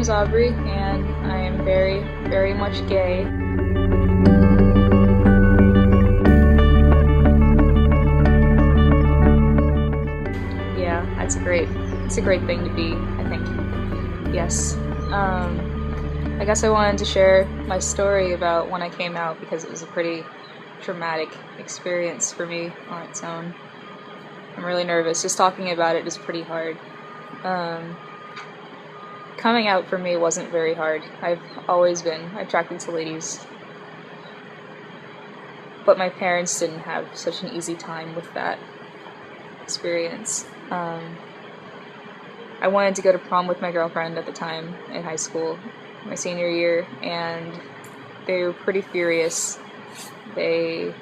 name's Aubrey, and I am very, very much gay. Yeah, it's a great thing to be, I think. Yes. I guess I wanted to share my story about when I came out because it was a pretty traumatic experience for me on its own. I'm really nervous. Just talking about it is pretty hard. Coming out for me wasn't very hard. I've always been attracted to ladies. But my parents didn't have such an easy time with that experience. I wanted to go to prom with my girlfriend at the time in high school, my senior year, and they were pretty furious. There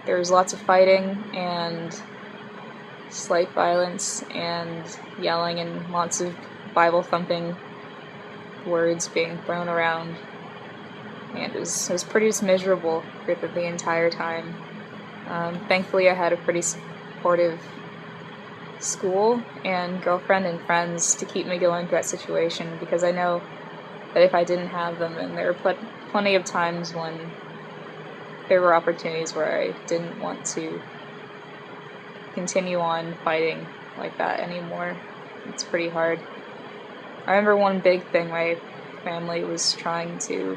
was lots of fighting and slight violence and yelling and lots of Bible thumping words being thrown around, and it was pretty just miserable for the entire time. Thankfully I had a pretty supportive school and girlfriend and friends to keep me going through that situation, because I know that if I didn't have them, and there were plenty of times when there were opportunities where I didn't want to continue on fighting like that anymore. It's pretty hard. I remember one big thing my family was trying to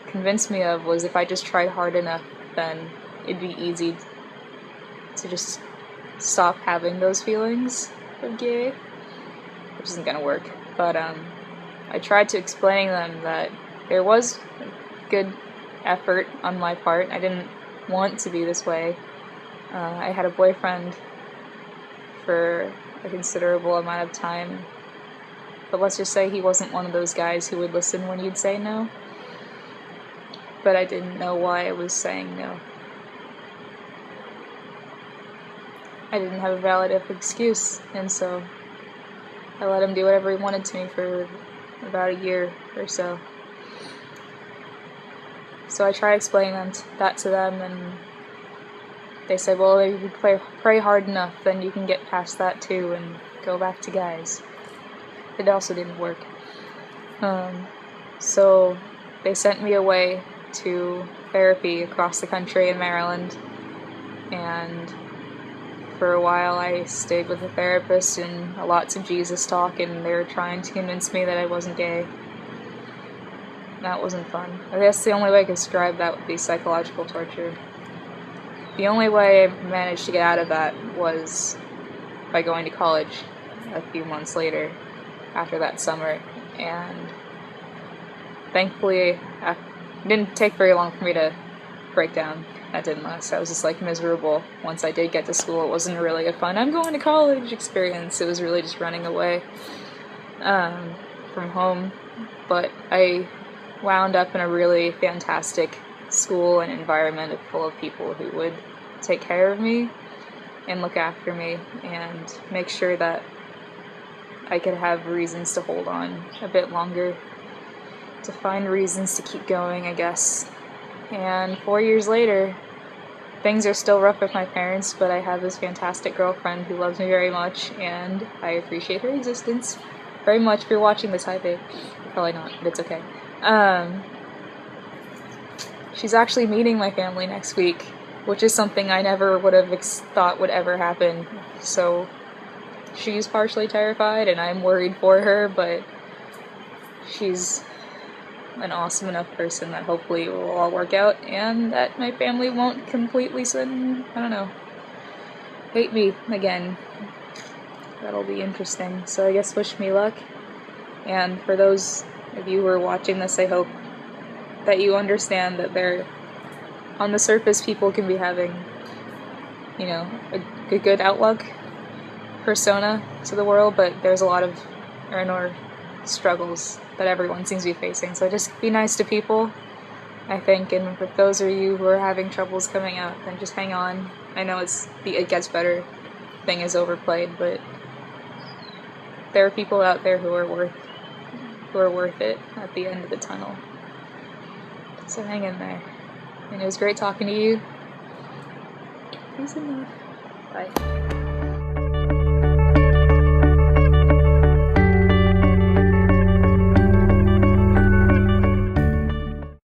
convince me of was if I just tried hard enough, then it'd be easy to just stop having those feelings of gay, which isn't gonna work. But I tried to explain to them that there was good effort on my part. I didn't want to be this way. I had a boyfriend for a considerable amount of time, but let's just say he wasn't one of those guys who would listen when you'd say no. But I didn't know why I was saying no. I didn't have a valid excuse, and so I let him do whatever he wanted to me for about a year or so. So I tried explaining that to them, and they said, well, if you pray hard enough, then you can get past that too and go back to guys. It also didn't work. So they sent me away to therapy across the country in Maryland, and for a while I stayed with a therapist and lots of Jesus talk, and they were trying to convince me that I wasn't gay. That wasn't fun. I guess the only way I could describe that would be psychological torture. The only way I managed to get out of that was by going to college a few months later, after that summer, and thankfully it didn't take very long for me to break down. That didn't last. I was just like miserable. Once I did get to school, it wasn't really a fun, I'm going to college experience. It was really just running away from home. But I wound up in a really fantastic school and environment full of people who would take care of me and look after me and make sure that I could have reasons to hold on a bit longer, to find reasons to keep going, I guess. And 4 years later, things are still rough with my parents, but I have this fantastic girlfriend who loves me very much, and I appreciate her existence very much. If you're watching this, hi babe. Probably not, but it's okay. She's actually meeting my family next week, which is something I never would have thought would ever happen. So she's partially terrified, and I'm worried for her, but she's an awesome enough person that hopefully it will all work out, and that my family won't completely hate me again. That'll be interesting. So I guess wish me luck. And for those of you who are watching this, I hope that you understand that on the surface, people can be having, a good outlook, persona to the world, but there's a lot of inner struggles that everyone seems to be facing. So just be nice to people, I think, and for those of you who are having troubles coming out, then just hang on. I know it gets better thing is overplayed, but there are people out there who are worth it at the end of the tunnel. So hang in there. And it was great talking to you. Peace and love. Bye.